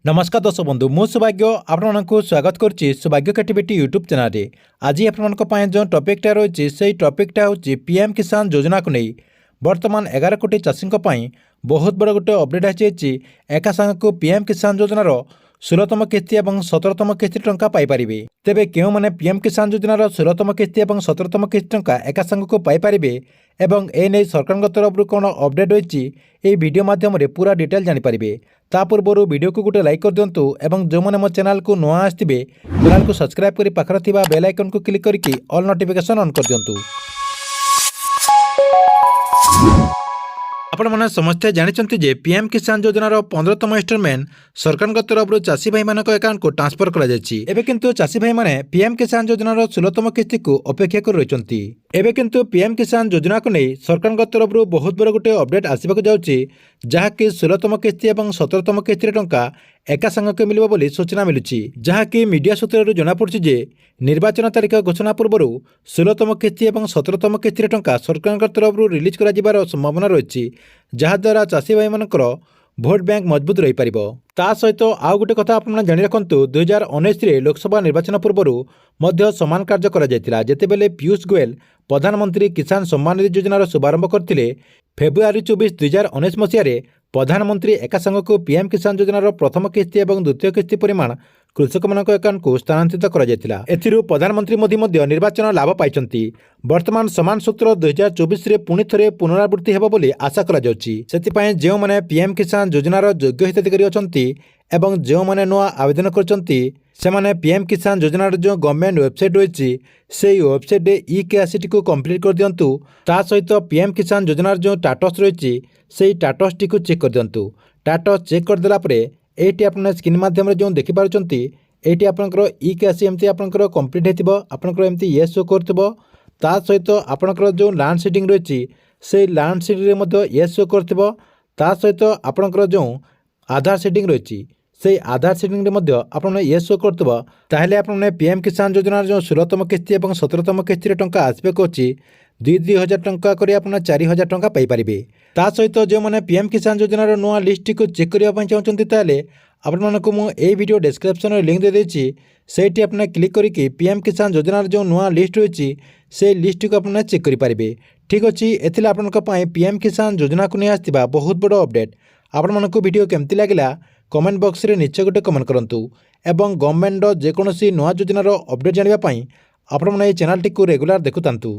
नमस्कार दर्शक बंधु मु सौभाग्य आपको स्वागत करुच्ची सौभाग्य क्रिएटिविटी यूट्यूब चैनल रे। आज आप जो टॉपिकटा रही से टॉपिकटा हूँ पीएम किसान योजना को नहीं वर्तमान 11 कोटी चाषी बहुत बड़ गोटे अपडेट आसी एका सांग को पीएम किसान योजनार 16तम किस्ती और 17तम किस्ती टंका पाइपर। तेबे क्यों माने पीएम किसान योजनार 16तम किस्ती और 17तम किस्ती टंका एका सांग को पाइपर एवं एने सरकार तरफ कौन अपडेट रही ये वीडियो माध्यम पूरा डिटेल जानीपारे। ता पूर्व वीडियो को गोटे लाइक कर दिंतु और जो मैंने मो चैनल को नुआ आसवे चैनल को सब्सक्राइब कर पाखर बेल आइकन को क्लिक करके ऑल नोटिफिकेशन ऑन कर दिंतु। आपण मैंने समस्या जानते जे पीएम किसान योजनार 15तम इंस्टॉलमेंट सरकार तरफ चाषी भाई मान अकाउंट को ट्रांसफर कर किंतु चाषी भाई माने पीएम किसान योजनार 16तम किस्ती को अपेक्षा कर रही। एबे किंतु पीएम किसान योजना को नहीं सरकार तरफ बहुत बड़ गोटे अपडेट आसवाक जाउची जहाँकि 16तम किस्ती और 17तम किस्ती टंका एका सांगक मिलिबो बोली सूचना मिलुची। जहाँकि मीडिया सूत्रରୁ जଣାपड़ुची जे निर्वाचन तारीख घोषणा पूर्व 16तम किस्ती और 17तम किस्ती टंका सरकार तरफ रिलीज करा जिबार संभावना रही जहाद्वारा चाषी भाई मानकर भोट बैंक मजबूत रही पारिबो। ता सहित आउ गोटे कथा आपन जानि रखंतु 2019 रे लोकसभा निर्वाचन पूर्व मध्य समान कार्य करा जायतिला जेतेबेले पीयूष गोयल प्रधानमंत्री किसान सम्मान निधि योजनार शुभारंभ करथिले। फेब्रुआरी 24 2019 मसीह प्रधानमंत्री एका सांग को पीएम किसान योजनार प्रथम किस्ती और द्वितीय किस्ती परिमाण कृषक मान अकाउंट को स्थानांतरित कर प्रधानमंत्री मोदी निर्वाचन लाभ पाई। वर्तमान समान सूत्र 2024 रे पुणी थे पुनरावृत्ति हेबो बोली आशा करा जाउची। सेतिपय जेउ माने पीएम किसान योजनार योग्य हिताधिकारी अछंती एवं जेउ माने नुआ आवेदन करचंती से माने पीएम किसान योजनार जो गवर्नमेंट वेबसाइट रही से वेबसाइट ई केआईसी को कंप्लीट कर दिंतु। ता सहित पीएम किसान योजनार जो स्टाटस रही से स्टाटस टी को चेक कर दिंतु। स्टाटस चेक कर देला परे एटी आपन स्क्रीन माध्यम जो देखि पारुचंती एटी आपनकर ई केआईसी एमती आपनकर कंप्लीट हेतिबो आपनकर एमती यस शो करथिबो। ता सहित आपनकर जो लैंड सीडिंग रही से लैंड सीडिंग रे मध्य यस शो करथिबो। ता सहित आपनकर जो आधार सीडिंग रही से आधार सीडिंग रे मध्य आपन यस शो करथिबो। ताहेले आपन पीएम किसान योजनार जो 16तम किस्ती और 17तम किस्ती टंका आसबे कोची 2,000 टंका करी आपन 4,000 टंका पाई परिबे। ता सहित जो माने पीएम किसान योजनार नुआ लिस्ट को चेक करिया पई चाहउचंती ताले आपण मानको मु ए वीडियो डिस्क्रिप्शन रे लिंक दे देछि सेठी आपन क्लिक करिके पीएम किसान योजनार जो नुआ लिस्ट रही से लिस्ट को आपन चेक करि परिबे। ठीक अछि एथिले आपनक पई पीएम किसान योजना को नै आस्तिबा बहुत बड़ अपडेट। आपण मानको वीडियो केमति लागिला कमेंट बॉक्स रे निचे गोटे कमेंट करंतु एवं गवर्नमेंट जेकोसी नुआ योजनार अपडेट जानिबा पई आपण माने चैनल टी को रेगुलर देखुतांतु।